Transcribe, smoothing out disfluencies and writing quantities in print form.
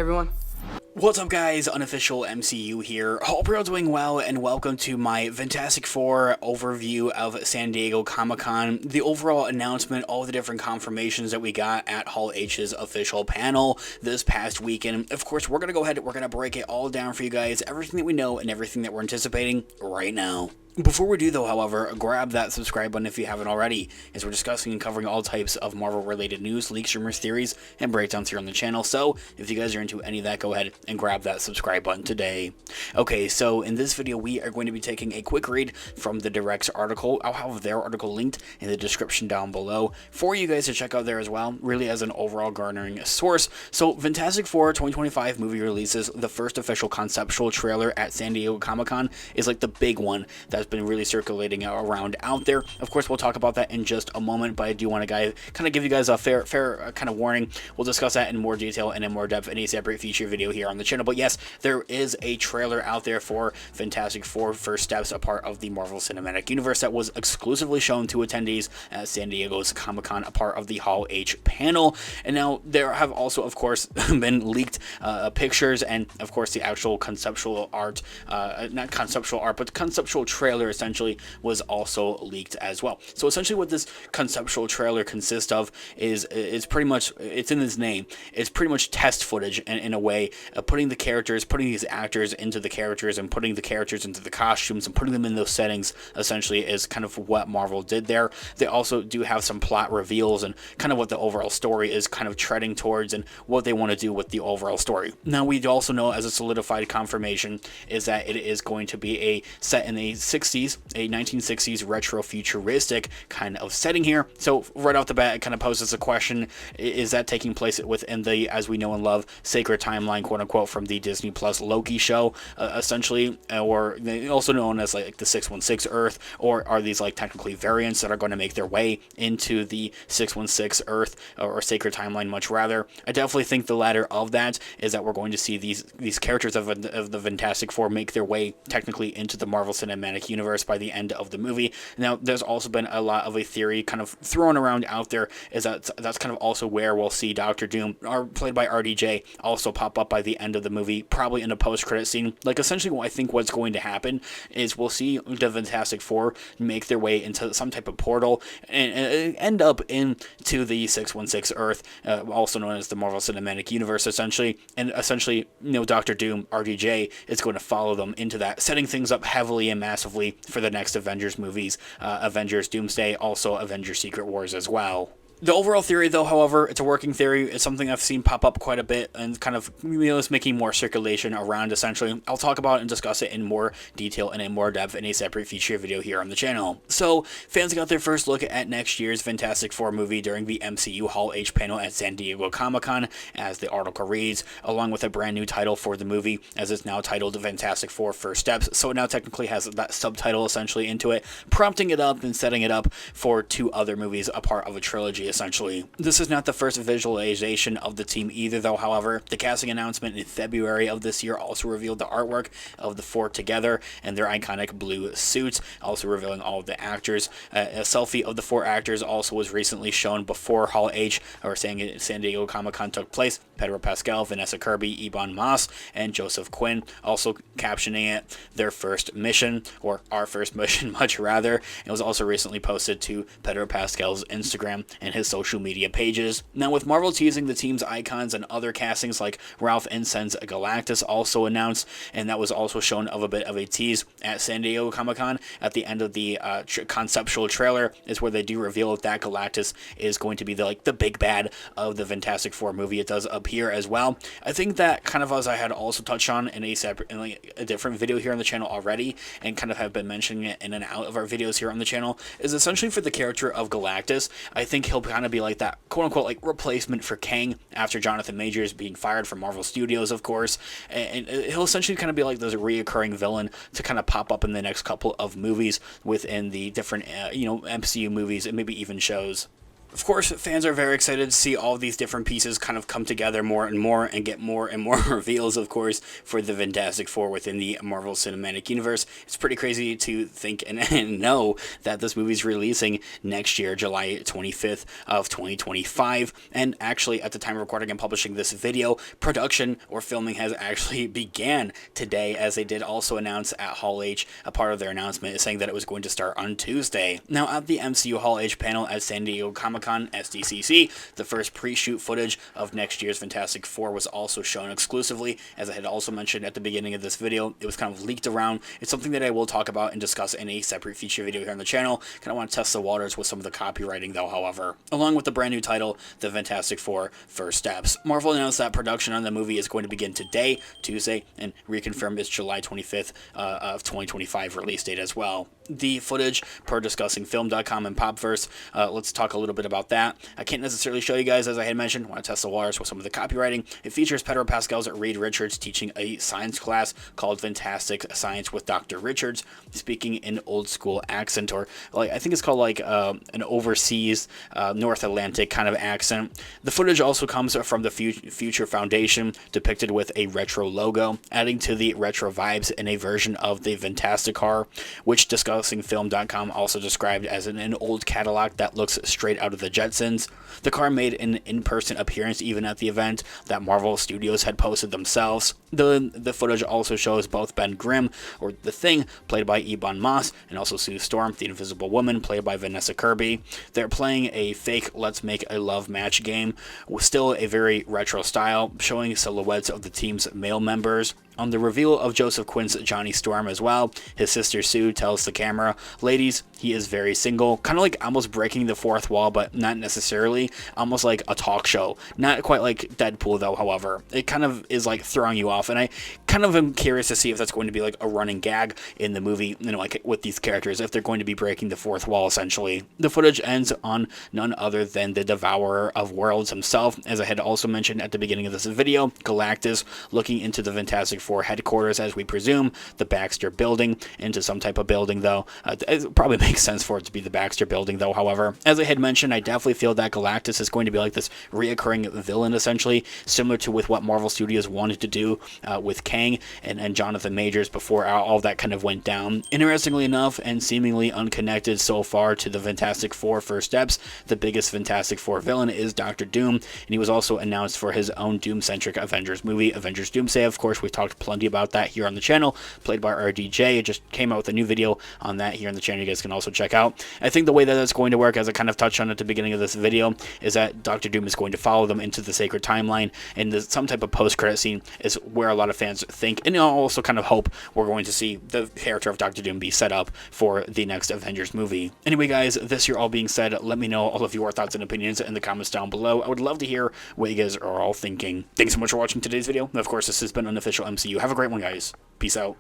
everyone. What's up guys, Unofficial MCU here. Hope you're all doing well and welcome to my Fantastic Four overview of San Diego Comic-Con. The overall announcement, all the different confirmations that we got at Hall H's official panel this past weekend. Of course, we're going to go ahead, we're going to break it all down for you guys, everything that we know and everything that we're anticipating right now. Before we do though, however, grab that subscribe button if you haven't already, as we're discussing and covering all types of Marvel-related news, leaks, rumors, theories, and breakdowns here on the channel. So, if you guys are into any of that, go ahead and grab that subscribe button today. Okay, so in this video, we are going to be taking a quick read from the Direct's article. I'll have their article linked in the description down below for you guys to check out there as well, really as an overall garnering source. So, Fantastic Four 2025 movie releases, the first official conceptual trailer at San Diego Comic-Con is like the big one that's been really circulating around out there. Of course, we'll talk about that in just a moment, but I do want to kind of give you guys a fair kind of warning. We'll discuss that in more detail and in more depth in a separate feature video here on the channel. But yes, there is a trailer out there for Fantastic Four First Steps, a part of the Marvel Cinematic Universe that was exclusively shown to attendees at San Diego's Comic-Con, a part of the Hall H panel. And now there have also, of course, been leaked pictures and, of course, the actual conceptual art, not conceptual art, but conceptual trailer essentially was also leaked as well. So essentially what this conceptual trailer consists of is pretty much, it's in its name, it's pretty much test footage in a way, putting these actors into the characters and putting the characters into the costumes and putting them in those settings essentially is kind of what Marvel did there. They also do have some plot reveals and kind of what the overall story is kind of treading towards and what they want to do with the overall story. Now we also know, as a solidified confirmation, is that it is going to be set in the 60s, a 1960s retro futuristic kind of setting here. So right off the bat, it kind of poses a question: is that taking place within the, as we know and love, sacred timeline, quote unquote, from the Disney Plus Loki show, essentially, or also known as like the 616 Earth, or are these like technically variants that are going to make their way into the 616 Earth or sacred timeline? Much rather, I definitely think the latter of that is that we're going to see these characters of the Fantastic Four make their way technically into the Marvel Cinematic Universe by the end of the movie. Now, there's also been a lot of a theory kind of thrown around out there, is that that's kind of also where we'll see Dr. Doom, played by RDJ, also pop up by the end of the movie, probably in a post-credit scene. Like, essentially, I think what's going to happen is we'll see the Fantastic Four make their way into some type of portal and end up into the 616 Earth, also known as the Marvel Cinematic Universe, essentially. And essentially, Dr. Doom, RDJ, is going to follow them into that, setting things up heavily and massively for the next Avengers movies, Avengers Doomsday, also Avengers Secret Wars as well. The overall theory, though, however, it's a working theory. It's something I've seen pop up quite a bit and kind of, it's making more circulation around, essentially. I'll talk about it and discuss it in more detail and in more depth in a separate feature video here on the channel. So, fans got their first look at next year's Fantastic Four movie during the MCU Hall H panel at San Diego Comic-Con, as the article reads, along with a brand new title for the movie, as it's now titled Fantastic Four First Steps. So it now technically has that subtitle essentially into it, prompting it up and setting it up for two other movies, a part of a trilogy, essentially. This is not the first visualization of the team either, though. However, the casting announcement in February of this year also revealed the artwork of the four together and their iconic blue suits, also revealing all of the actors. A selfie of the four actors also was recently shown before Hall H, or San Diego Comic-Con, took place. Pedro Pascal, Vanessa Kirby, Ebon Moss, and Joseph Quinn, also captioning it their first mission, or our first mission, much rather. It was also recently posted to Pedro Pascal's Instagram and his social media pages. Now, with Marvel teasing the team's icons and other castings like Ralph Enson's Galactus also announced, and that was also shown of a bit of a tease at San Diego Comic-Con at the end of the conceptual trailer, is where they do reveal that Galactus is going to be the big bad of the Fantastic Four movie. It does appear as well. I think that, kind of as I had also touched on in a different video here on the channel already, and kind of have been mentioning it in and out of our videos here on the channel, is essentially for the character of Galactus. I think he'll kind of be like that quote-unquote like replacement for Kang after Jonathan Majors being fired from Marvel Studios, of course, and he'll essentially kind of be like this reoccurring villain to kind of pop up in the next couple of movies within the different MCU movies and maybe even shows. Of course, fans are very excited to see all these different pieces kind of come together more and get more and more reveals, of course, for the Fantastic Four within the Marvel Cinematic Universe. It's pretty crazy to think and know that this movie's releasing next year, July 25th of 2025. And actually, at the time of recording and publishing this video, production or filming has actually began today, as they did also announce at Hall H. A part of their announcement is saying that it was going to start on Tuesday. Now, at the MCU Hall H panel at San Diego Comic-Con SDCC, the first pre-shoot footage of next year's Fantastic Four was also shown exclusively. As I had also mentioned at the beginning of this video, it was kind of leaked around. It's something that I will talk about and discuss in a separate feature video here on the channel. Kind of want to test the waters with some of the copywriting though, however. Along with the brand new title, The Fantastic Four First Steps. Marvel announced that production on the movie is going to begin today, Tuesday, and reconfirmed its July 25th of 2025 release date as well. The footage, per discussing film.com and Popverse, let's talk a little bit about that. I can't necessarily show you guys, as I had mentioned, want to test the waters with some of the copywriting. It features Pedro Pascal's Reed Richards teaching a science class called Fantastic Science with Dr. Richards, speaking in old school accent, or like I think it's called like an overseas North Atlantic kind of accent. The footage also comes from the Future Foundation, depicted with a retro logo, adding to the retro vibes in a version of the Fantastic car, which discussingfilm.com also described as an old Cadillac that looks straight out of the Jetsons. The car made an in-person appearance even at the event that Marvel Studios had posted themselves. The footage also shows both Ben Grimm, or The Thing, played by Ebon Moss, and also Sue Storm, the Invisible Woman, played by Vanessa Kirby. They're playing a fake Let's Make a Love match game, with still a very retro style, showing silhouettes of the team's male members. On the reveal of Joseph Quinn's Johnny Storm as well, his sister Sue tells the camera, "Ladies, he is very single," kind of like almost breaking the fourth wall, but not necessarily, almost like a talk show. Not quite like Deadpool though, however. It kind of is like throwing you off, and I kind of am curious to see if that's going to be like a running gag in the movie, you know, like with these characters, if they're going to be breaking the fourth wall essentially. The footage ends on none other than the Devourer of Worlds himself, as I had also mentioned at the beginning of this video, Galactus looking into the Fantastic Four headquarters, as we presume, the Baxter building, into some type of building though. It probably makes sense for it to be the Baxter building though, however. As I had mentioned, I definitely feel that Galactus is going to be like this reoccurring villain essentially, similar to with what Marvel Studios wanted to do with Kang and Jonathan Majors before all that kind of went down. Interestingly enough, and seemingly unconnected so far to the Fantastic Four First Steps, the biggest Fantastic Four villain is Dr. Doom, and he was also announced for his own Doom-centric Avengers movie, Avengers Doomsday. Of course, we talked plenty about that here on the channel, played by RDJ. It just came out with a new video on that here on the channel you guys can also check out. I think the way that it's going to work, as I kind of touched on at the beginning of this video, is that Dr. Doom is going to follow them into the sacred timeline, and some type of post-credit scene is where a lot of fans think, and also kind of hope, we're going to see the character of Dr. Doom be set up for the next Avengers movie. Anyway guys, this here all being said, let me know all of your thoughts and opinions in the comments down below. I would love to hear what you guys are all thinking. Thanks so much for watching today's video. Of course, this has been Unofficial MCU. Have a great one, guys. Peace out.